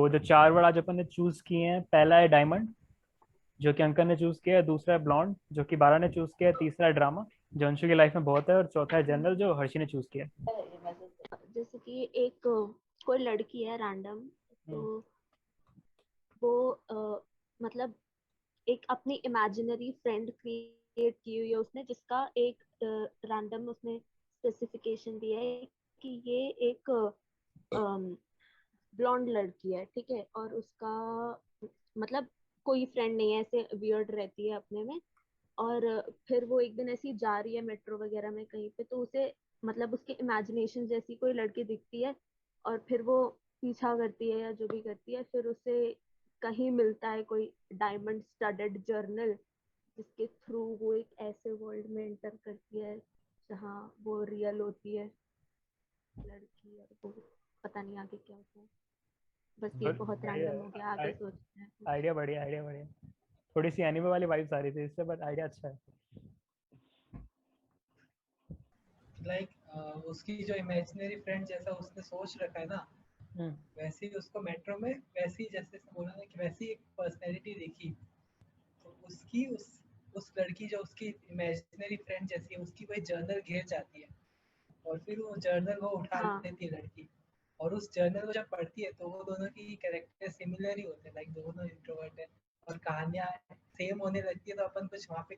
तो जो 4 वर्ड आज अपन ने चूज किए हैं, पहला है डायमंड जो कि अंकल ने चूज किया है, दूसरा है ब्लॉन्ड जो कि बारा ने चूज किया है, तीसरा है ड्रामा जो अंशु की लाइफ में बहुत है, और चौथा है जनरल जो हर्षी ने चूज किया है। जैसे कि एक कोई लड़की है रैंडम, तो वो मतलब एक अपनी इमेजिनरी फ्रेंड क्रिएट की हुई है उसने, जिसका एक रैंडम उसने स्पेसिफिकेशन दिया है कि ये एक ब्लॉन्ड लड़की है, ठीक है, और उसका मतलब कोई फ्रेंड नहीं है, ऐसे वियर्ड रहती है अपने में। और फिर वो एक दिन ऐसी जा रही है मेट्रो वगैरह में कहीं पे, तो उसे मतलब उसके इमेजिनेशन जैसी कोई लड़की दिखती है, और फिर वो पीछा करती है या जो भी करती है, फिर उसे कहीं मिलता है कोई डायमंड स्टडेड जर्नल, जिसके थ्रू वो एक ऐसे वर्ल्ड में एंटर करती है जहाँ वो रियल होती है लड़की, और वो पता नहीं आगे क्या होता है। बस ये बहुत बढ़िया रैंडम हो गया, आगे सोचते हैं कुछ। आइडिया, बढ़िया आइडिया, बढ़िया। थोड़ी सी एनिमे वाली वाइब्स आ रही थी इससे, बट आइडिया अच्छा है। लाइक उसकी जो इमेजिनरी फ्रेंड जैसा उसने सोच रखा है ना, हम्म। वैसे ही उसको मेट्रो में वैसी जैसे बोला ना कि वैसी एक पर्सनैलिटी देखी, तो उसकी उस लड़की जो उसकी इमेजिनरी फ्रेंड जैसी है उसकी वही जर्नल गिर जाती है, और फिर वो जर्नल वो उठा हाँ लेती है लड़की। और उस जर्नल को जब पढ़ती है तो वो दोनों की कैरेक्टर सिमिलर ही होते हैं, लाइक दोनों इंट्रोवर्ट है, और कहानियाँ सेम होने लगती है, तो अपन कुछ वहाँ पे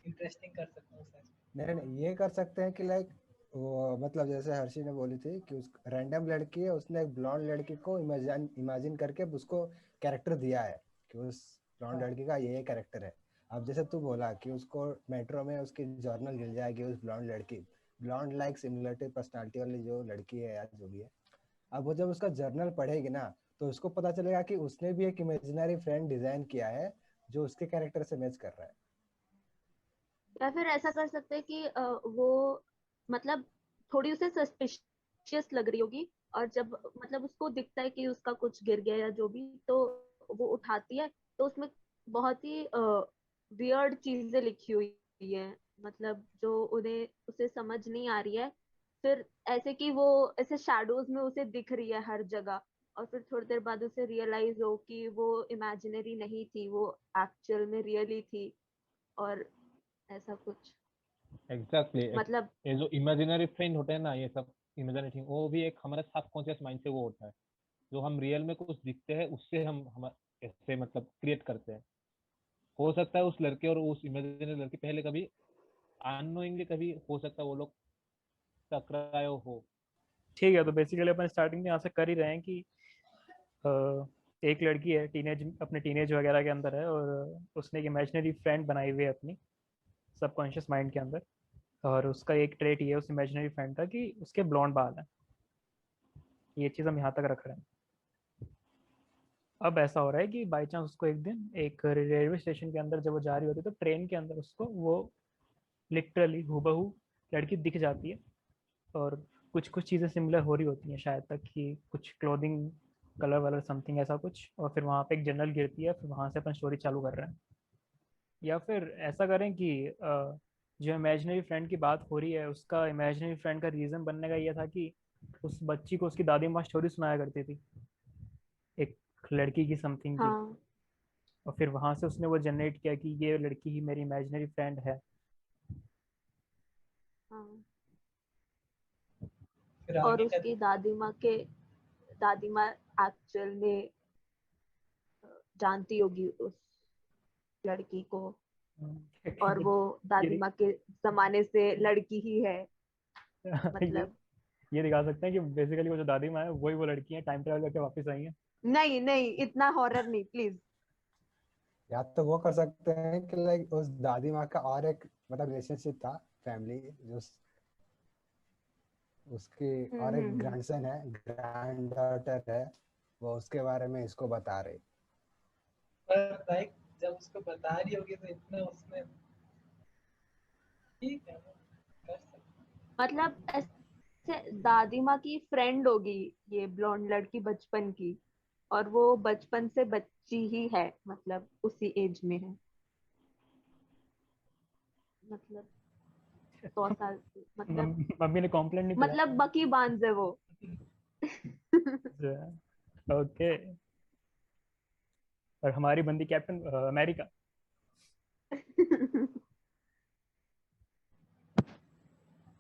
इंटरेस्टिंग कर सकते हैं सच। नहीं नहीं, ये कर सकते हैं कि लाइक वो मतलब जैसे हर्षी ने बोली थी कि उस रैंडम लड़की है, उसने एक ब्लॉन्ड लड़की को इमेजिन करके उसको कैरेक्टर दिया है कि उस ब्लॉन्ड लड़की का ये कैरेक्टर है। अब जैसे तू बोला कि उसको मेट्रो में उसकी जर्नल गिर जाएगी, उस ब्लॉन्ड लड़की ब्लॉन्ड लाइक सिमिलरिटी पर्सनालिटी वाली जो लड़की है या जो भी है, अब वो जब उसका जर्नल पढ़ेगी ना तो उसको पता चलेगा कि उसने भी एक इमेजिनरी फ्रेंड डिजाइन किया है जो उसके कैरेक्टर से मैच कर रहा है। या फिर ऐसा कर सकते हैं कि वो मतलब थोड़ी उसे सस्पिशियस लग रही होगी, और जब मतलब उसको दिखता है कि उसका कुछ गिर गया या जो भी, तो वो उठाती है, तो उसमें बहुत ही वियर्ड चीजें लिखी हुई है, मतलब जो उन्हें उसे समझ नहीं आ रही है। फिर ऐसे कि वो ऐसे शैडोज में उसे दिख रही है हर जगह, और फिर थोड़ी देर बाद उसे रियलाइज हो कि वो इमेजिनरी नहीं थी, वो एक्चुअल में रियली थी, और ऐसा कुछ एग्जैक्टली मतलब। ये जो इमेजिनरी फ्रेंड होते हैं ना, ये सब इमेजिनरी थिंग, वो भी एक हमारे सबकॉन्शियस माइंड से वो होता है, जो हम रियल में कुछ दिखते हैं उससे हम ऐसे मतलब क्रिएट करते हैं। हो सकता है उस लड़के और उस इमेजिनरी लड़की पहले कभी अननोइंगली कभी हो सकता है वो लोग टकराए हो। ठीक है, तो बेसिकली अपन स्टार्टिंग में यहाँ से कर ही रहे हैं कि अ, एक लड़की है, टीनेज, अपने टीनेज वगैरह के अंदर है, और उसने एक इमेजिनरी फ्रेंड बनाई हुई है अपनी सबकॉन्शियस माइंड के अंदर। और उसका एक ट्रेट ये है उस इमेजिनरी फ्रेंड का कि उसके ब्लॉन्ड बाल हैं। ये चीज़ हम यहाँ तक रख रहे हैं। अब ऐसा हो रहा है कि बाई चांस उसको एक दिन एक रेलवे स्टेशन के अंदर जब वो जा रही होती है, तो ट्रेन के अंदर उसको वो लिटरली हूबहू लड़की दिख जाती है। और कुछ कुछ चीज़ें सिमिलर हो रही होती हैं शायद तक, कि कुछ क्लोथिंग कलर वलर समथिंग ऐसा कुछ, और फिर वहाँ पे एक जनरल गिरती है, फिर वहाँ से अपन स्टोरी चालू कर रहे हैं। या फिर ऐसा करें कि जो इमेजिनरी फ्रेंड की बात हो रही है, उसका इमेजिनरी फ्रेंड का रीज़न बनने का ये था कि उस बच्ची को उसकी दादी माँ स्टोरी सुनाया करती थी, एक लड़की की समथिंग की। हाँ और फिर वहां से उसने वो जनरेट किया कि ये लड़की ही मेरी इमेजिनरी फ्रेंड है। हाँ। फिर और आगे उसकी दादी माँ एक्चुअल में जानती होगी उस लड़की को, और ये वो दादी ये माँ के जमाने से लड़की ही है, ये मतलब। ये दिखा सकते हैं कि बेसिकली वो जो दादी माँ है वही वो लड़की है, टाइम ट्रेवल करके वापस आई है। नहीं नहीं, इतना हॉरर नहीं प्लीज। या तो वो कर सकते हैं कि लाइक उस दादी माँ का और एक मतलब रिलेशनशिप था, फैमिली जो उसकी और एक हम्म। ग्रैंडसन है, ग्रैंड डॉटर है, वो उसके बारे में इसको बता रही। पर लाइक जब उसको बता रही होगी तो इतना उसमें ठीक है, वो कर सकते मतलब ऐसे दादी माँ की फ्रेंड होगी ये ब्लॉन्ड लड़की बचपन की, और वो बचपन से बच्ची ही है, मतलब उसी एज में है, मतलब 100 साल, मतलब मम्मी ने कॉम्प्लेन नहीं किया? मतलब बकी बांझ है वो। ओके। और हमारी बंदी कैप्टन अमेरिका।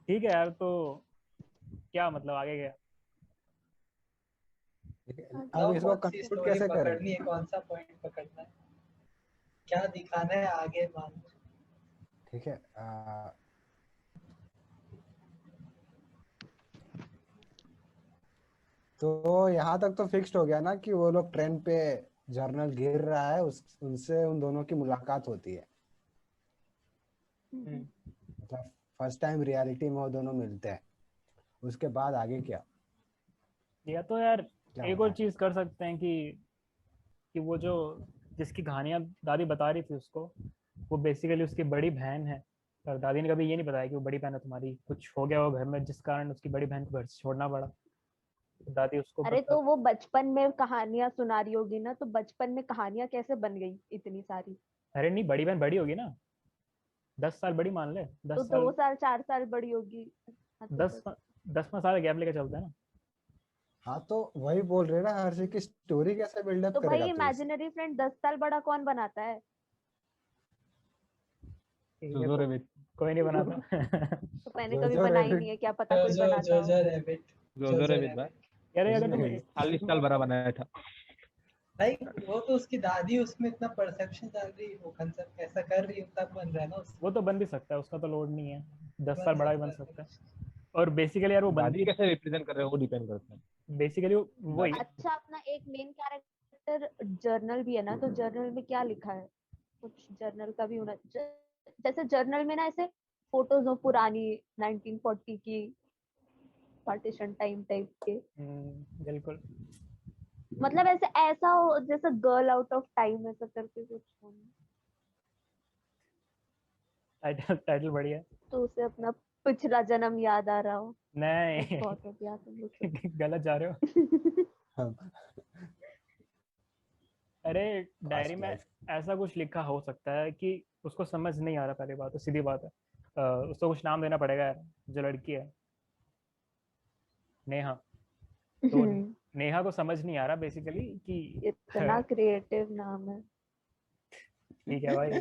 ठीक है यार, तो क्या मतलब आगे गया? ठीक है, आगे अब बताओ इसको कौन सी कंक्लूड स्टोरी कैसे करें? पकड़नी है, कौन सा पॉइंट पकड़ना है, क्या दिखाना है आगे मान लो। ठीक है, तो यहाँ तक तो फिक्स्ड हो गया ना कि वो लोग ट्रेन पे जर्नल गिर रहा है, उस उनसे उन दोनों की मुलाकात होती है। हम्म, मतलब फर्स्ट टाइम रियलिटी में वो दोनों मिलते हैं। उसके बाद आगे क्या या तो यार क्या एक होता और है? चीज कर सकते हैं कि वो जो जिसकी कहानियां दादी बता रही थी उसको, वो बेसिकली उसकी बड़ी बहन है। पर दादी ने कभी ये नहीं बताया कि वो बड़ी बहन है तुम्हारी, कुछ हो गया वो घर में जिस कारण उसकी बड़ी बहन को घर से छोड़ना पड़ा। तो दादी उसको अरे बता। तो वो बचपन में कहानियां सुना रही होगी ना, तो बचपन में कहानियां कैसे बन गई इतनी सारी? अरे नहीं, बड़ी बहन बड़ी होगी ना, 10 साल बड़ी मान ले, तो 10 साल। 2 साल 4 साल बड़ी होगी। हाँ, तो दस 10 साल गैप लेके चलता है ना। हाँ, तो वही बोल रहे हैं ना, हर चीज की स्टोरी कैसे बिल्डअप तो भाई करेगा तू इसे? इमेजिनरी फ्रेंड 10 साल बड़ा कौन बनाता है? ठीक है, जोजो रेबिट। कोई नहीं बनाता। तो मैंने जो कभी जो बनाई नहीं रैबिट। है, क्या पता जो कोई जो बनाता जो हो। जो रैबिट, जो जोजो जो रेबिट भाई, रैबिट। यार जो अगर जो तुम रैबिट। 40 साल बड़ा बनाया था। भाई वो तो उसकी दादी उसमें इतना परसेप्शन डाल रही है, वो कंसेप्ट ऐसा कर रही है तब बन रहा है ना उससे। वो तो बन भी सकता है, उसका तो लोड नहीं है, 10 साल बन बड़ा भी बन सकता है सकता है। कुछ। और बेसिकली यार वो दादी बंदी, कैसे रिप्रेजेंट कर रहे हो वो डिपेंड करता है। बेसिकली वही। दादी अच्छा, अपना एक मेन कैरेक्टर जर्नल भी है ना, तो जर्नल में क्या लिखा है? कुछ जर्नल का भी होना जैसे जर्नल में ना ऐसे फोटोज हो पुरानी 1940 की, पार्टीशन टाइम टाइप के। बिल्कुल। मतलब ऐसे ऐसा हो जैसे गर्ल आउट ऑफ टाइम, ऐसा करके कुछ हो, टाइटल टाइटल बढ़िया है। तो उसे अपना पिछला जन्म याद आ रहा हो। नहीं। बहुत हो गया तुम लोग तो। गलत जा रहे हो। हाँ, अरे डायरी पास्ट में लाइफ। ऐसा कुछ लिखा हो सकता है कि उसको समझ नहीं आ रहा, पहली बात तो सीधी बात है। उसको कुछ नाम देना पड़ेगा यार, जो लड़की है नेहा। तो नेहा को समझ नहीं आ रहा बेसिकली कि इतना क्रिएटिव नाम है। ठीक है भाई,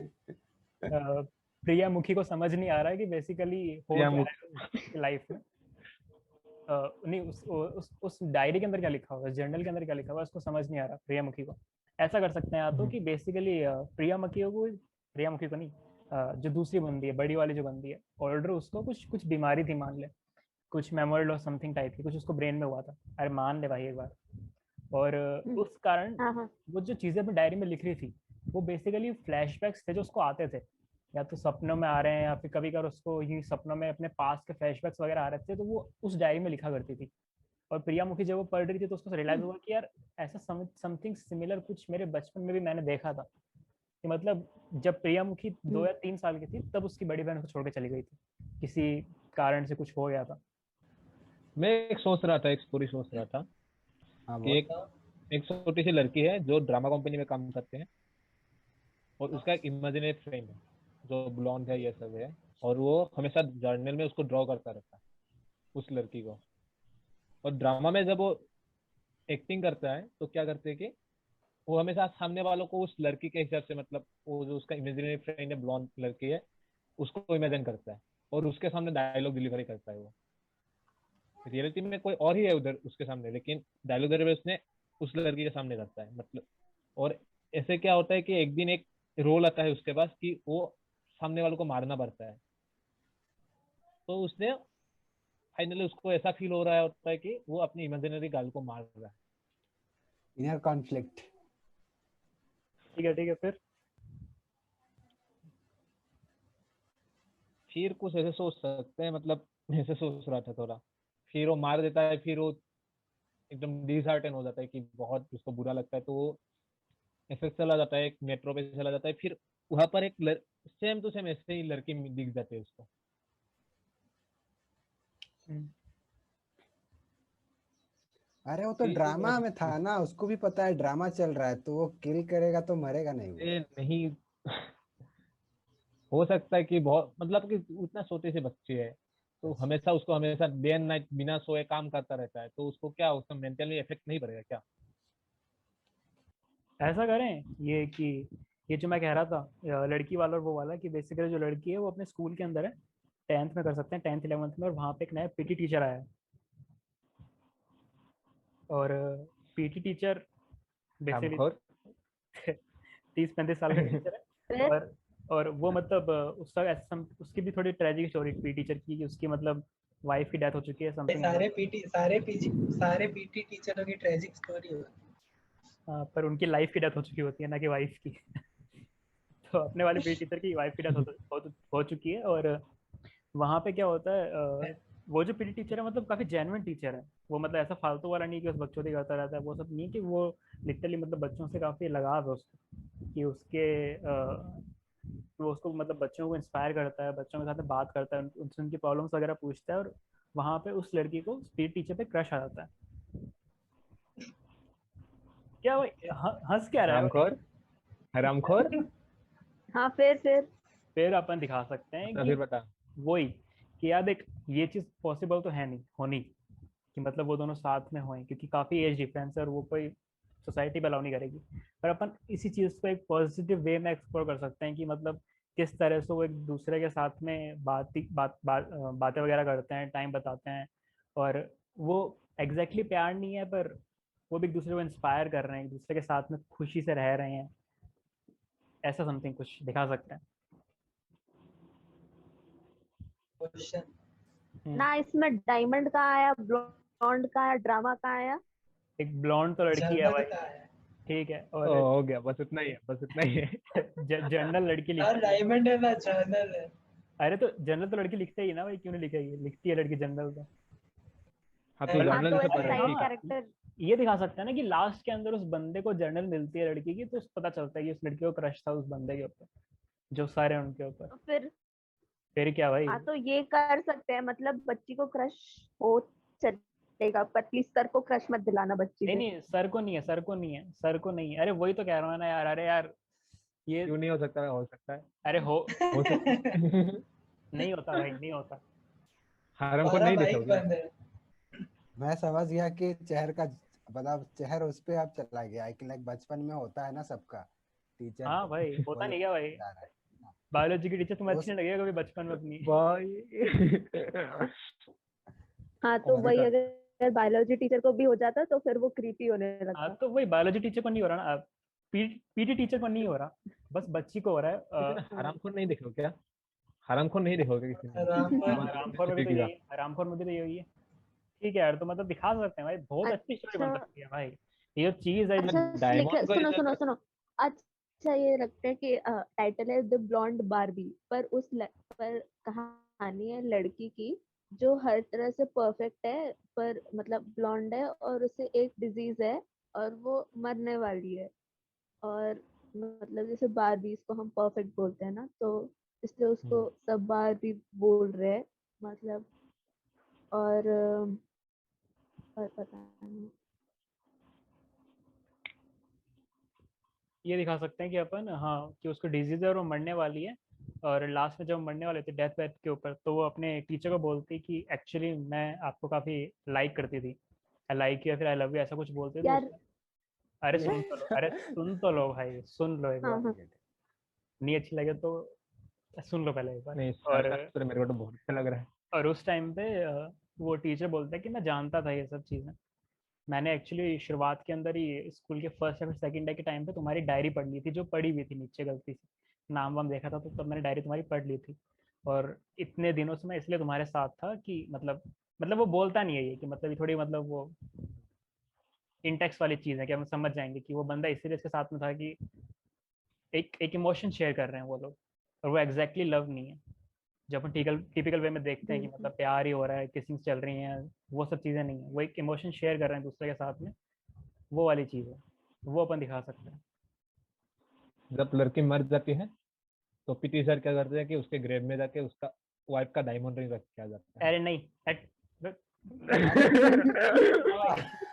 प्रिया मुखी को समझ नहीं आ रहा है कि बेसिकली हो या क्या रहा है उसकी लाइफ में। नहीं, उस डायरी के अंदर क्या लिखा हुआ है, जर्नल के अंदर क्या लिखा हुआ है, उसको समझ नहीं आ रहा प्रिया मुखी को। ऐसा कर सकते हैं या तो कि बेसिकली प्रिया मुखी को नहीं, जो दूसरी बंदी है, बड़ी वाली जो बंदी है ऑर्डर, उसको कुछ कुछ बीमारी थी मान ले, कुछ मेमोरी लॉस समथिंग टाइप की, कुछ उसको ब्रेन में हुआ था। अरे मान ले भाई एक बार। और उस कारण हाँ हाँ। वो जो चीज़ें अपनी डायरी में लिख रही थी, वो बेसिकली फ्लैशबैक्स थे जो उसको आते थे, या तो सपनों में आ रहे हैं, या फिर कभी कभार उसको ये सपनों में अपने पास के फ्लैशबैक्स वगैरह आ रहे थे, तो वो उस डायरी में लिखा करती थी। और प्रिया मुखी जब वो पढ़ रही थी तो उसको रियलाइज हुआ कि यार ऐसा समथिंग सिमिलर कुछ मेरे बचपन में भी मैंने देखा था। कि मतलब जब प्रिया मुखी 2 या 3 साल की थी तब उसकी बड़ी बहन उसको छोड़ के चली गई थी, किसी कारण से कुछ हो गया था। मैं एक सोच रहा था, एक स्टोरी सोच रहा था हाँ कि बोल। एक एक छोटी सी लड़की है जो ड्रामा कंपनी में काम करते हैं, और उसका एक इमेजिनरी फ्रेंड है जो ब्लॉन्ड है, ये सब है। और वो हमेशा जर्नल में उसको ड्रॉ करता रहता है, उस लड़की को। और ड्रामा में जब वो एक्टिंग करता है तो क्या करते हैं कि वो हमेशा सामने वालों को उस लड़की के हिसाब से, मतलब वो जो उसका इमेजिनरी फ्रेंड है, ब्लॉन्ड लड़की है, उसको इमेजिन करता है और उसके सामने डायलॉग डिलीवरी करता है। वो रियलिटी में कोई और ही है उधर उसके सामने, लेकिन डायलॉग डिलीवरी उसने उस लड़की के सामने करता है, मतलब। और ऐसे क्या होता है कि एक दिन एक रोल आता है उसके पास कि वो सामने वालों को मारना पड़ता है। तो उसने फाइनली उसको ऐसा फील हो रहा है होता है कि वो अपनी इमेजिनरी गर्ल को मार रहा है। Inner conflict. ठीक है फिर। फिर कुछ ऐसे सोच सकते हैं, मतलब ऐसे सोच रहा था थोड़ा। फिर वो मार देता है, फिर वो एकदम डिसहार्टन हो जाता है कि बहुत उसको बुरा लगता है, तो वो ऐसे चला जाता है, एक मेट्रो पे चला जाता है। फिर वहां पर एक सेम टू सेम ऐसे ही लड़की दिख जाती है उसको। अरे वो तो ड्रामा फिर में था ना, उसको भी पता है ड्रामा चल रहा है, तो वो किल करेगा तो मरेगा नहीं वो। ये नहीं हो सकता है कि बहुत, मतलब कि उतना छोटे से बच्चे है, तो अच्छा। हमेशा उसको हमेशा डे एंड नाइट बिना सोए काम करता रहता है, तो उसको क्या उसका मेंटली इफेक्ट नहीं पड़ेगा क्या? ऐसा करें ये कि ये जो मैं कह रहा था लड़की वाला और वो वाला, कि बेसिकली जो लड़की है वो अपने स्कूल के अंदर है, 10th में कर सकते हैं, 10th 11th में, और वहाँ पे एक नया पीटी टीचर आया है। और पीटी टीचर बेसिकली रामखोर 30-35 साल का टीचर है। फिर और वो मतलब उसका ऐसा उसकी भी थोड़ी ट्रेजिक स्टोरी पी टीचर की, कि उसकी मतलब वाइफ की डेथ हो चुकी है, समथिंग। सारे पीटी टीचरों की ट्रेजिक स्टोरी होती पर उनकी लाइफ की डेथ हो चुकी होती है, ना कि वाइफ की। तो अपने वाले पी टीचर की वाइफ की डेथ हो चुकी है। और वहाँ पे क्या होता है, है। वो जो पीटी टीचर है मतलब काफी जेन्युइन टीचर है। वो मतलब ऐसा फालतू वाला नहीं कि उस बच्चों से करता रहता है, वो सब नहीं, कि वो लिटरली मतलब बच्चों से काफी लगाव है उसको, कि उसके वो उसको मतलब बच्चों को इंस्पायर करता है, बच्चों के साथ में बात करता है, उनसे उनकी प्रॉब्लम्स वगैरह पूछता है। और वहाँ पे उस लड़की को पीटी टीचर पे क्रश आ जाता है। क्या भाई हंस क्या रहा है भाई? रामखोर रामखोर। हाँ फिर फिर अपन दिखा सकते हैं तो कि फिर बता। वही, कि यार देख, ये चीज पॉसिबल तो है नहीं होनी, कि मतलब वो दोनों साथ में हों, क्योंकि काफी एज डिफरेंस है और वो कोई सोसाइटी भी अलाउ नहीं करेगी। पर अपन इसी चीज को एक पॉजिटिव वे में एक्सप्लोर कर सकते हैं, कि मतलब किस तरह से वो एक दूसरे के साथ में बातें वगैरह करते हैं, टाइम बताते हैं। और वो एग्जैक्टली प्यार नहीं है, पर वो भी एक दूसरे को इंस्पायर कर रहे हैं, एक दूसरे के साथ में खुशी से रह रहे हैं। ऐसा समथिंग कुछ दिखा सकते हैं। क्वेश्चन। ना, इसमें डायमंड कहाँ आया, ब्लॉन्ड कहाँ आया, ड्रामा कहाँ आया? एक ब्लॉन्ड तो लड़की है जर्नल भाई, का है। ठीक है, ओ, और हो गया, बस इतना ही है, बस इतना ही है। जनरल लड़की ना लिखती है। डायमंड है ना जर्नल है। अरे तो जनरल तो लड़की लिखते ही ना भाई, क्यों नहीं लिखेगी, लिखती है लड़की जनरल तो। हाँ, तू हाँ जर्नल तो से ऐसे पढ़ रहा है, साइड ठीक है। हाँ, कैरेक्टर। ये दिखा सकते हैं ना कि लास्ट के अंदर उस बंदे को जर्नल मिलती है लड़की की, तो पता चलता है कि उस लड़की को क्रश था उस बंदे के ऊपर, जो सारे हैं उनके ऊपर। तो फिर फिर क्या भाई? हाँ तो ये कर सकते हैं, मतलब बच्ची को क्रश हो चलेगा, पर प्लीज सर को क्रश मत दिलाना बच्ची नहीं से। नहीं, सर को नहीं है, सर को नहीं है, सर को नहीं है। अरे वही तो कह रहा हूँ ना यार, अरे यार ये, क्यों नहीं हो सकता है? हो सकता है, अरे हो सकता है। नहीं होता भाई, नहीं होता। हरामखोर हमारा नहीं देखे हो बाइक क्या? बंद है। मैं समझ गया कि चेहर का मतलब चेहर उस पे अब चला गया है कि लाइक बचपन में होता है ना सबका टीचर हाँ भाई, होता वही नहीं क्या भाई? जा रहा है। बायोलॉजी की टीचर तुम्हें उस अच्छी नहीं लगेगा कभी बचपन में अपनी? भाई। हाँ तो अभी वही, तो अगर बायोलॉजी टीचर को भी हो जाता तो फिर वो क्रीपी होने हाँ लगता। तो वही, बायोलॉजी टीचर को नहीं हो रहा ना अब, पीटी टीचर को नहीं हो रहा, बस बच्ची को हो रहा है। किसी ने हरामखोर नहीं देखे हो क्या? हरामखोर नहीं देखा हो क्या किसी ने? आराम पर वन हरामखोर में भी तो फिफ्टी का। यही, हरामखोर में भी तो यही है। ठीक है यार, तो मतलब दिखा सकते हैं भाई, बहुत अच्छी स्टोरी बन अच्छा सकती है भाई। ये जो चीज है अच्छा, लिखे, डायमंड को सुनो जैसे सुनो सुनो। अच्छा ये लगता है कि टाइटल है द ब्लॉन्ड बारबी, पर पर कहानी है लड़की की जो हर तरह से परफेक्ट है, पर मतलब ब्लॉन्ड है और उसे एक डिजीज है और वो मरने वाली है। और मतलब जैसे बारबीज को हम परफेक्ट बोलते हैं ना, तो इसलिए उसको सब बारबी बोल रहे हैं, मतलब। और और पता नहीं। ये दिखा सकते हैं कि अपन, हाँ, कि उसको डिजीज है और वो मरने वाली है। और लास्ट में जब मरने वाले थे डेथ वेथ के ऊपर, तो वो अपने टीचर को बोलती कि एक्चुअली मैं आपको काफी लाइक करती थी, आई लाइक यू या फिर आई लव यू, ऐसा कुछ बोलते तो यार उसने, अरे सुन तो लो, अरे सुन तो लो भाई, सुन लो एक हाँ बार। हाँ। नहीं अच्छी लगे तो सुन लो पहले एक बार। नहीं, और सारा तो मेरे को तो बहुत अच्छा लग रहा है। उस टाइम पे वो टीचर बोलता है कि मैं जानता था ये सब चीज़ें, मैंने एक्चुअली शुरुआत के अंदर ही स्कूल के फर्स्ट या फिर सेकंड डे के टाइम पे तुम्हारी डायरी पढ़ ली थी, जो पढ़ी हुई थी नीचे गलती से, नाम वाम देखा था तो तब मैंने डायरी तुम्हारी पढ़ ली थी। और इतने दिनों से मैं इसलिए तुम्हारे साथ था कि मतलब वो बोलता नहीं है ये, कि मतलब ये थोड़ी मतलब वो इंटेक्स वाली चीज़ है कि हम समझ जाएंगे कि वो बंदा इसीलिए इसके साथ में था कि एक इमोशन शेयर कर रहे हैं वो लोग, और वो एग्जैक्टली लव नहीं है। जो अपन टिपिकल वे में देखते हैं कि मतलब प्यार ही हो रहा है, किसिंग चल रही है, वो सब चीज़ें नहीं है, वो एक इमोशन शेयर कर रहे हैं दूसरे के साथ में, वो वाली चीज़ है, वो अपन दिखा सकते हैं। जब लड़की मर जाती है तो पीटी सर क्या करते हैं कि उसके ग्रेव में जाके उसका वाइफ का डायमंड रिंग रख के आ जाता अरे नहीं, अरे है।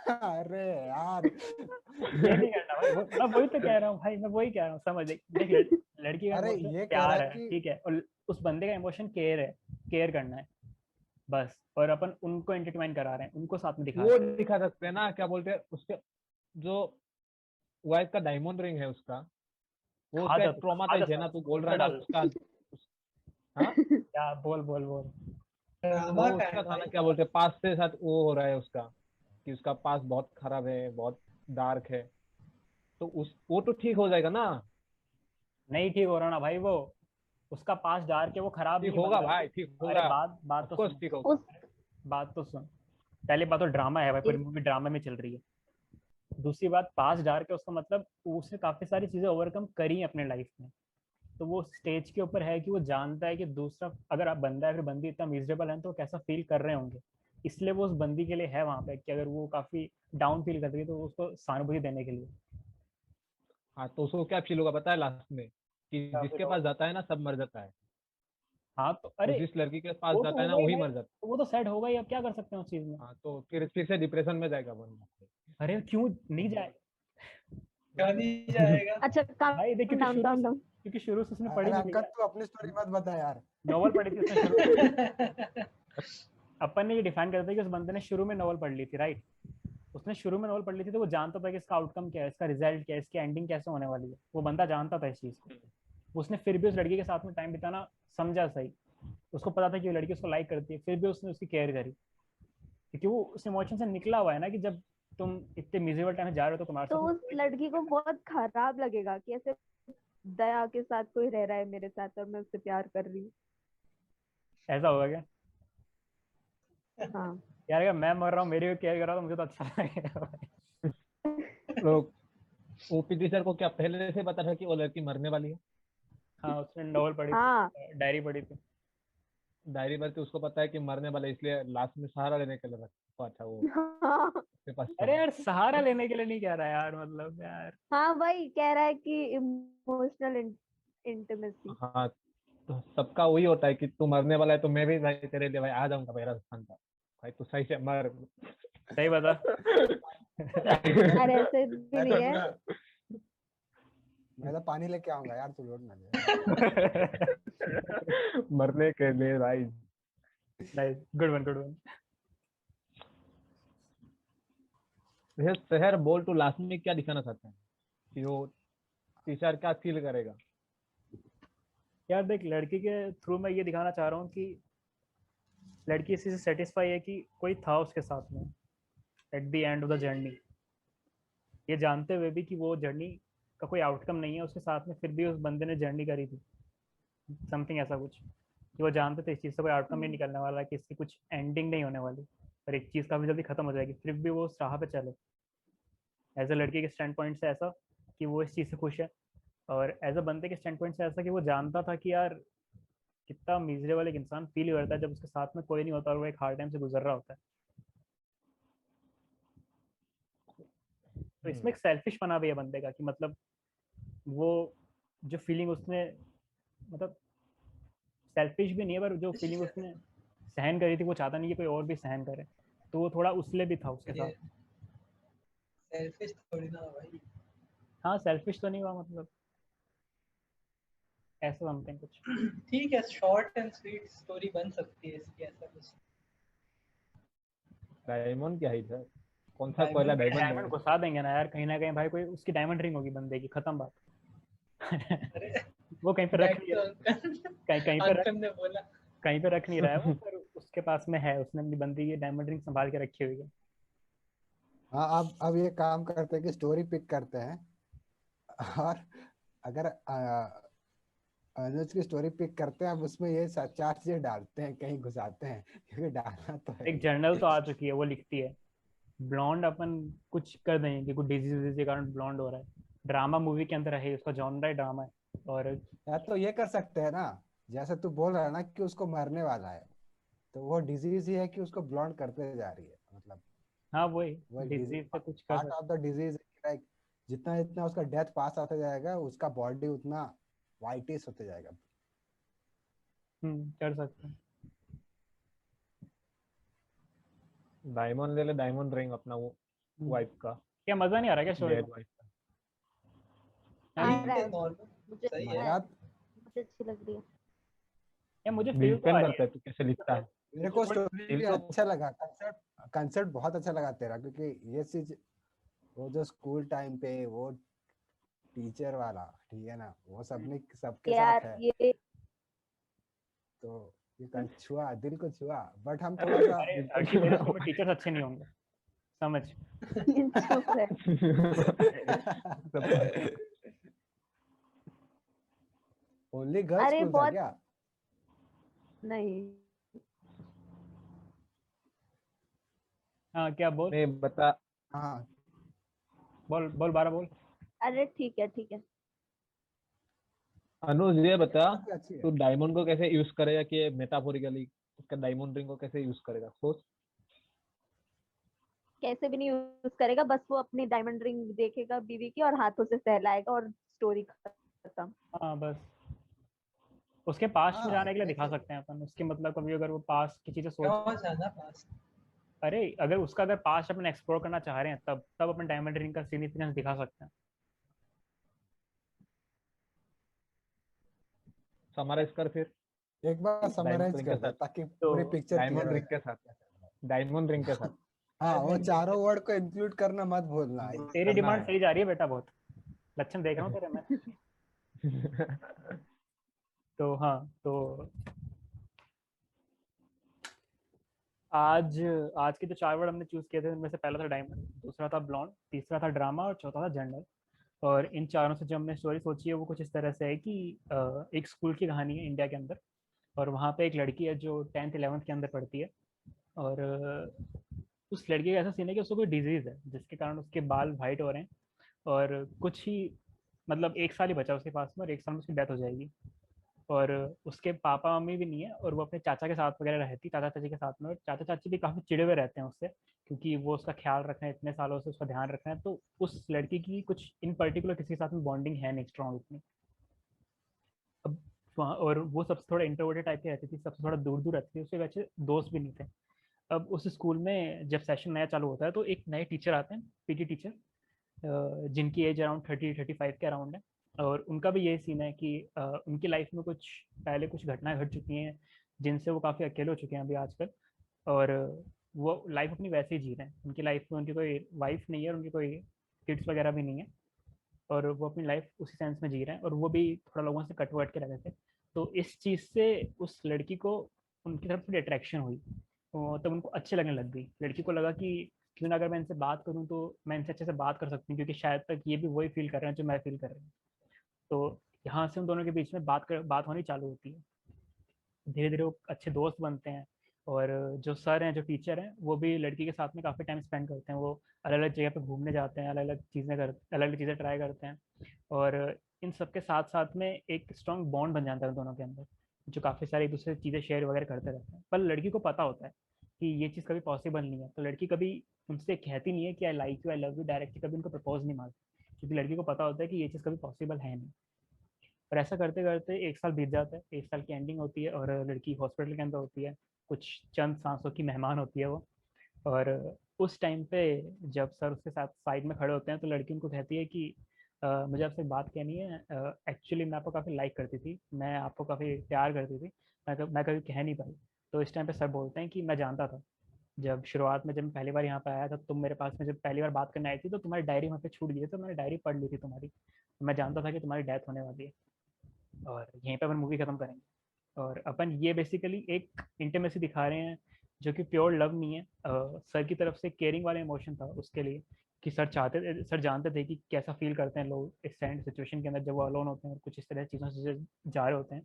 अरे यार ये नहीं करना भाई, मैं वही तो कह रहा हूँ भाई, मैं वही कह रहा हूँ, समझ देख लड़की का अरे इमोशन ये कह रहा प्यार है है, कि ठीक है, और उस बंदे का इमोशन केयर है, केयर करना है बस। और अपन उनको एंटरटेनमेंट करा रहे हैं, उनको साथ में दिखा वो रहे हैं। दिखा सकते हैं ना, क्या बोलते हैं उसके, जो वाइफ का डायमंड रिंग है उसका, वो खा उसका जा एक तू, खा ट्रॉमाटाइज जा है ना, सब, तू बोल रहा ऊपर है ना डाल उसका हाँ, क्या, बोल बोल बोल। ड्रामा वो का है उसका था ना, भाई। क्या बोलते हैं, पास्ट से साथ वो हो रहा है उसका, कि उसका पास्ट बहुत खराब है, बहुत डार्क है, तो उस वो तो ठीक हो जाएगा ना। नहीं ठीक हो रहा ना भाई वो, उसका पास डार्क के वो खराब ठीक नहीं होगा बनता भाई, तू। ठीक अरे होगा, बात बात ऑफ तो कोर्स सुन, ठीक होगा। उस बात तो सुन। पहली बात तो ड्रामा है भाई, पूरी मूवी ड्रामा में चल रही है। दूसरी बात, पास डार्क है उसका मतलब उसने काफी सारी चीजें ओवरकम करी हैं अपने लाइफ में। तो वो स्टेज के ऊपर है कि वो जानता है कि दूसरा अगर आप बंदा है फिर बंदी इतना मिजरेबल है तो वो कैसा फील कर रहे होंगे। इसलिए वो उस बंदी के लिए है वहां पे, कि अगर वो काफी डाउन फील कर रही है तो उसको सहानुभूति देने के लिए। हाँ, तो उसको क्या फील होगा पता है लास्ट में, कि क्या फील जिसके होगा? पास जाता है ना सब मर जाता है, हाँ तो वो अरे, जिस लड़की के पास वो तो जाता है ना होगा ही वही भाई, मर जाता वो तो सेट होगा ही, अब क्या कर सकते हैं उस चीज में। है। हाँ, तो फिर से डिप्रेशन में जाएगा बंदा। अरे क्यों नहीं जाए क्यों नहीं जाएगा? अच्छा, भाई, देख काम डाउन काम डाउन। क्योंकि शुरू से उसने पढ़ी अरे नहीं अंकल, लिया, तू अपनी स्टोरी मत बता यार। नॉवल पढ़ी थी उसने शुरू में। अपन ने ये डिफाइन करता है कि उस बंदे ने शुरू में नॉवल पढ़ ली थी, राइट। उसने शुरू में नॉवल पढ़ ली थी तो वो जानता था कि इसका आउटकम क्या है, इसका रिजल्ट क्या है, इसकी एंडिंग कैसे होने वाली है। वो बंदा जानता था इस चीज को। उसने फिर भी उस लड़की के साथ में टाइम बिताना समझा सही। उसको पता था कि वो लड़की उसको लाइक करती है, फिर भी उसने उसकी केयर करी, क्योंकि वो उस इमोशन से निकला हुआ है ना, कि जब तुम इतने मिजरेबल टाइम में जा रहे हो तो तुम्हारे तो साथ में उस लड़की को बहुत खराब लगेगा कि ऐसे दया के साथ कोई रह रहा है मेरे साथ और मैं उससे प्यार कर रही हूँ। ऐसा होगा क्या? हाँ। यार अगर मैं मर रहा हूँ, मेरी केयर कर रहा हूँ तो मुझे तो अच्छा लगेगा भाई। तो ओपीडी सर को क्या पहले से पता था कि वो लड़की मरने वाली है? हाँ, उसने नॉवल पढ़ी हाँ। थी, डायरी पढ़ी थी। डायरी भर के उसको पता है कि मरने वाला है, इसलिए लास्ट में सहारा लेने के लिए रखा था वो हाँ। उसके पास अरे था। यार, सहारा लेने के लिए नहीं कह रहा यार, मतलब यार। हाँ भाई कह रहा है कि इमोशनल इंटीमेसी। हाँ, तो सबका वही होता है कि तू मरने वाला है तो मैं भी भाई तेरे लिए भाई आ जाऊंगा भाई राजस्थान का, भाई तू सही से मर। सही बता। अरे ऐसे भी मैं नहीं तो है। मैं तो पानी लेके आऊंगा यार, तू लोड ना ले। मरने के लिए भाई। Nice, good one, good one. वैसे शहर बोल तो लास्ट में क्या दिखाना चाहते हैं, कि वो टीचर क्या फील करेगा? यार देख, लड़की के थ्रू मैं ये दिखाना चाह रहा हूँ कि लड़की इसी से सेटिस्फाई है कि कोई था उसके साथ में at the end of the journey, ये जानते हुए भी कि वो जर्नी का कोई आउटकम नहीं है उसके साथ में, फिर भी उस बंदे ने जर्नी करी थी। समथिंग ऐसा कुछ, कि वो जानते थे इस चीज़ से कोई आउटकम नहीं निकलने वाला, कि इसकी कुछ एंडिंग नहीं होने वाली, और एक चीज़ काफ़ी जल्दी खत्म हो जाएगी, फिर भी वो उस राह पे चले। एज अ लड़की के स्टैंड पॉइंट से ऐसा कि वो इस चीज़ से खुश है, और एज अ बंदे के स्टैंड पॉइंट से ऐसा कि वो जानता था कि यार कितना मिजरेबल एक इंसान फील करता है जब उसके साथ में कोई नहीं होता और वो एक हार्ड टाइम से गुजर रहा होता है। तो इसमें एक सेल्फिश बना भी है बंदे का, कि मतलब वो जो फीलिंग उसने, मतलब सेल्फिश भी नहीं है, पर जो फीलिंग उसने सहन करी थी वो चाहता नहीं कि कोई और भी सहन करे, तो वो थोड़ा उसले भी था उसके ये साथ। सेल्फिश थोड़ी ना भाई। हाँ, सेल्फिश तो नहीं हुआ, मतलब ऐसा समथिंग कुछ। ठीक है, शॉर्ट एंड स्वीट स्टोरी बन सकती है इसकी, ऐसा कुछ। डायमंड क्या है सर, कौन सा कोयला डायमंड डायमंड डायमंड है? घुसा देंगे ना यार कहीं ना कहीं भाई, कोई उसकी डायमंड रिंग होगी बंदे की, खत्म बात। अरे वो कहीं पे रख दैट नहीं तो रहा, अंकल कहीं कहीं पे रख अंकल ने बोला। कहीं पे रख नहीं रहा है वो, पर उसके पास में है, उसने अपनी बंदी की डायमंड रिंग संभाल के रखी हुई है। हाँ, अब ये काम करते हैं कि स्टोरी पिक करते हैं, और अगर अनुज की स्टोरी पिक करते हैं, अब उसमें ये चार चीजें डालते हैं, कहीं घुसाते हैं, क्योंकि डालना तो है एक ही। जर्नल तो आ चुकी है, वो लिखती है ब्लॉन्ड अपन कुछ कर देंगे कि कुछ डिजीज के कारण ब्लॉन्ड हो रहा है। ड्रामा मूवी के अंदर है, उसका जॉनरा है ड्रामा है। और या तो ये कर सकते हैं ना, जैसे तू बोल रहा है ना कि उसको मरने वाला है, तो वो डिजीज ही है कि उसको ब्लॉन्ड करते जा रही है, मतलब हाँ, वही वो एक डिजीज, डिजीज से कुछ कर पार्ट सकते। ऑफ द डिजीज, लाइक जितना जितना उसका डेथ पास होता जाएगा, उसका बॉडी उतना वाइटिश होते जाएगा। कर सकते हैं। डायमंड ले ले, डायमंड रिंग अपना वो वाइफ का, क्या मजा नहीं आ रहा क्या स्टोरी में? डेड वाइफ का। हाँ? आ ठीक रहा है, है, नॉर्मल मुझे सही आ है। रहा है, मजा, मुझे अच्छी लग रही है। या मुझे फील तो आ डिपेंड रही करता है, है तू कैसे लिखता है। मेरे मुझे को थोड़ी स्टोरी फील भी तो अच्छा लगा, कंसेप्ट कंसेप्ट बहुत अच्छा लगा तेरा, क्योंकि ये चीज, वो जो स्कूल टाइम पे वो टीचर वाला, ठीक है ना, वो सबने सबके साथ यार है, ये तो ये छुआ, दिल को छुआ, बट हम थोड़ा सा अरे हर्षी, तेरे स्कूल में टीचर्स अच्छे नहीं होंगे, समझ। चुप है। ओनली गर्ल्स अरे स्कूल था बहुत क्या? नहीं, हाँ क्या बोल, मैं बता, हाँ बोल बोल 12 बोल। अरे ठीक है ठीक है। अनुज ये बता, बात भी अच्छी है। तू डायमंड को कैसे यूज करेगा कि मेटाफोरिकली उसका डायमंड रिंग को कैसे यूज करेगा, सोच। कैसे भी नहीं यूज करेगा, बस वो अपनी डायमंड रिंग देखेगा बीवी की और हाथों से सहलाएगा और स्टोरी खत्म। हाँ बस उसके पास में हाँ जाने के लिए दिखा जैसे सकते हैं अपन उसके, मतलब कभी अगर वो पास की चीजें सोच, बहुत ज्यादा पास। अरे अगर उसका अगर पास अपन एक्सप्लोर करना चाह रहे हैं तब तब अपन डायमंड रिंग का सिग्निफिकेंस दिखा सकते हैं। समराइज कर फिर। एक बार डायमंड समराइज रिंग के कर दे साथ, ताकि तो पूरी पिक्चर क्लियर डायमंड हो रिंग जाए। के साथ, डायमंड रिंग के साथ हाँ, वो डायमंड रिंग चारों वर्ड को इंक्लूड करना मत भूलना। include तेरी करना डिमांड है। सही जा रही है बेटा, बहुत लक्षण देख रहा हूँ तेरे मैं। तो हाँ, तो आज आज के जो 4 वर्ड हमने चूज किए थे उनमें से पहला था डायमंड, दूसरा था ब्लॉन्ड, तीसरा था ड्रामा और चौथा था जनरल। और इन चारों से जो हमने स्टोरी सोची है वो कुछ इस तरह से है कि एक स्कूल की कहानी है इंडिया के अंदर, और वहाँ पे एक लड़की है जो 10th 11th के अंदर पढ़ती है। और उस लड़की का ऐसा सीन है कि उसको कोई डिजीज है जिसके कारण उसके बाल वाइट हो रहे हैं, और कुछ ही मतलब 1 साल ही बचा उसके पास में, और 1 साल में उसकी डेथ हो जाएगी। और उसके पापा मम्मी भी नहीं है, और वो अपने चाचा के साथ वगैरह रहती, चाचा चाची के साथ में, और चाचा चाची भी काफ़ी चिड़े हुए रहते हैं उससे, क्योंकि वो उसका ख्याल रख रहे हैं इतने सालों से, उसका ध्यान रख रहे हैं। तो उस लड़की की कुछ इन पर्टिकुलर किसी के साथ में बॉन्डिंग है नहीं स्ट्रॉन्ग इतनी। अब वहाँ, और वो सबसे थोड़ा इंट्रोवर्टेड टाइप की रहती थी, सबसे थोड़ा दूर दूर रहती थी, उसके वैसे दोस्त भी नहीं थे। अब उस स्कूल में जब सेशन नया चालू होता है तो एक नए टीचर आते हैं, पीटी टीचर, जिनकी एज अराउंड 30-35 के अराउंड है। और उनका भी यही सीन है कि उनकी लाइफ में कुछ पहले कुछ घटनाएं घट चुकी हैं जिनसे वो काफ़ी अकेले हो चुके हैं अभी आजकल। और वो लाइफ अपनी वैसे ही जी रहे हैं, उनकी लाइफ में उनकी कोई वाइफ नहीं है, उनकी कोई किड्स वगैरह भी नहीं है, और वो अपनी लाइफ उसी सेंस में जी रहे हैं, और वो भी थोड़ा लोगों से कट वट के रहते थे। तो इस चीज़ से उस लड़की को उनकी तरफ थोड़ी अट्रैक्शन हुई, तो तब उनको अच्छे लगने लग गई। लड़की को लगा कि क्यों ना अगर मैं इनसे बात करूं तो मैं इनसे अच्छे से बात कर सकती हूँ, क्योंकि शायद तक ये भी वही फील कर रहे हैं जो मैं फील कर रही हूँ। तो यहाँ से उन दोनों के बीच में बात होनी चालू होती है। धीरे धीरे वो अच्छे दोस्त बनते हैं, और जो सर हैं जो टीचर हैं वो भी लड़की के साथ में काफ़ी टाइम स्पेंड करते हैं। वो अलग अलग जगह पे घूमने जाते हैं, अलग अलग चीज़ें ट्राई करते हैं। और इन सब के साथ साथ में एक स्ट्रॉन्ग बॉन्ड बन जाता है दोनों के अंदर, जो काफ़ी सारी एक दूसरे से चीज़ें शेयर वगैरह करते रहते हैं। पर लड़की को पता होता है कि ये चीज़ कभी पॉसिबल नहीं है, तो लड़की कभी उनसे कहती नहीं है कि I like you, I love you directly, कभी उनको प्रपोज नहीं मारती, क्योंकि लड़की को पता होता है कि ये चीज़ कभी पॉसिबल है नहीं। और ऐसा करते करते 1 साल बीत जाता है, 1 साल की एंडिंग होती है, और लड़की हॉस्पिटल के अंदर होती है, कुछ चंद सांसों की मेहमान होती है वो। और उस टाइम पे जब सर उसके साथ साइड में खड़े होते हैं तो लड़की उनको कहती है कि मुझे आपसे एक बात कहनी है, एक्चुअली मैं आपको काफ़ी लाइक करती थी, मैं आपको काफ़ी प्यार करती थी, मैं कभी कह नहीं पाई। तो इस टाइम पे सर बोलते हैं कि मैं जानता था, जब शुरुआत में जब मैं पहली बार यहाँ पे आया था, तुम मेरे पास में जब पहली बार बात करने आई थी तो तुम्हारी डायरी वहाँ पे छूट गई थी, तो मैंने डायरी पढ़ ली थी तुम्हारी, मैं जानता था कि तुम्हारी डेथ होने वाली है। और यहीं पे अपन मूवी खत्म करेंगे। और अपन ये बेसिकली एक इंटीमेसी दिखा रहे हैं जो कि प्योर लव नहीं है, सर की तरफ से केयरिंग वाला इमोशन था उसके लिए, कि सर जानते थे कि कैसा फील करते हैं लोग इस सिचुएशन के अंदर जब वो अलोन होते हैं और कुछ इस तरह की चीज़ों से जा रहे होते हैं।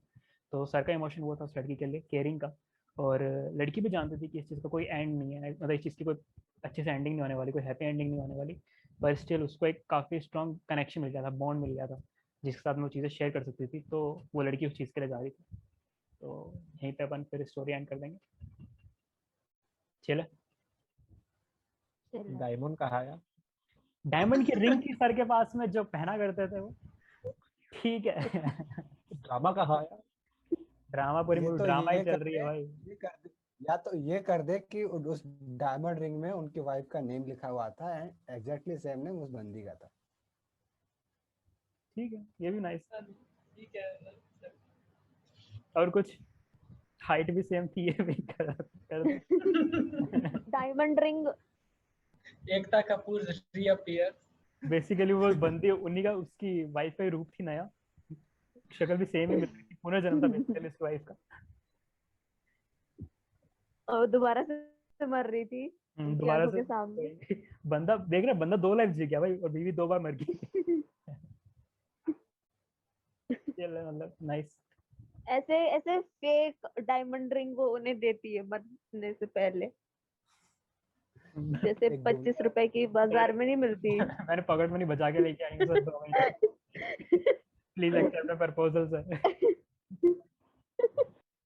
तो सर का इमोशन वो था उस लड़की के लिए, केयरिंग का। और लड़की भी जानती थी कि इस चीज़ का कोई एंड नहीं है, मतलब इस चीज़ की कोई अच्छे से एंडिंग नहीं होने वाली, कोई हैप्पी एंडिंग नहीं होने वाली। पर स्टिल उसको एक काफ़ी स्ट्रॉन्ग कनेक्शन मिल गया था, बॉन्ड मिल गया था, जिसके साथ में वो चीज़ें शेयर कर सकती थी। तो वो लड़की उस चीज़ के लिए जा रही थी। तो यहीं पे अपन फिर स्टोरी एंड कर देंगे। चले, चलो डायमंड कहा यार। डायमंड की रिंग थी सर के पास में जो पहना करते थे वो, ठीक है। ड्रामा कहा यार। ड्रामा, पूरी ये मूवी तो ड्रामा ही ये चल कर रही दे, है भाई। ये कर दे, या तो ये कर दे कि उस डायमंड रिंग में उनकी वाइफ का नेम लिखा हुआ था एंड एग्जैक्टली सेम नेम उस बंदी का था। ठीक है, ये भी नाइस। ठीक है। और कुछ, हाइट भी सेम थी, ये भी कर दे। Diamond ring Ekta Kapoor reappear. Basically वो बंदी उन्हीं का, उसकी वाइफ का ही रूप थी नया, शक्ल भी सेम ही मिल रही थी, पुनर्जन्म था बेसिकली उसकी वाइफ का। और दोबारा से मर रही थी उनकी दोबारा आंखों से के सामने। बंदा देख रहा, बंदा 2 लाइफ जी गया भाई, और बीवी 2 बार मर गई। मतलब नाइस। ऐसे ऐसे फेक डायमंड रिंग वो उन्हें देती है मरने से पहले, जैसे एक 25 रुपए की बाजार में नहीं मिलती। मैंने पॉकेट मनी बचा के लेके आई हूँ सर 2 महीने, please accept the proposal sir.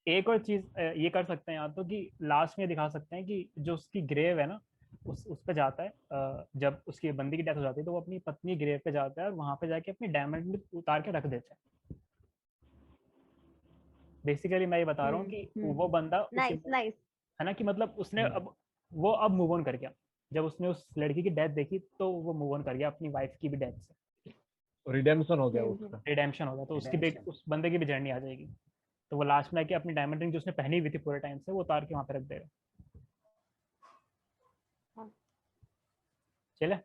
एक और चीज ये कर सकते हैं या तो कि लास्ट में दिखा सकते हैं कि जो उसकी ग्रेव है ना, उस पे जाता है, जब उसकी बंदी की डेथ हो जाती है तो वो अपनी पत्नी ग्रेव पे जाता है और वहां पे जाके अपनी डायमंड उतार के रख देता है। बेसिकली मैं ये बता रहा हूँ कि वो बंदा नाइस नाइस। है ना, कि मतलब उसने अब वो अब मूव ऑन कर गया, जब उसने उस लड़की की डेथ देखी तो वो मूव ऑन कर गया अपनी वाइफ की भी डेथ से, रिडेम्पशन हो गया उसका। रिडेम्पशन होगा, तो उसकी भी, Redemption. उस बंदे की भी जर्नी आ जाएगी। तो वो लास्ट में आके अपनी डायमंड रिंग जो उसने पहनी हुई थी पूरे टाइम से वो उतार के वहां पे रख देगा। हाँ। चले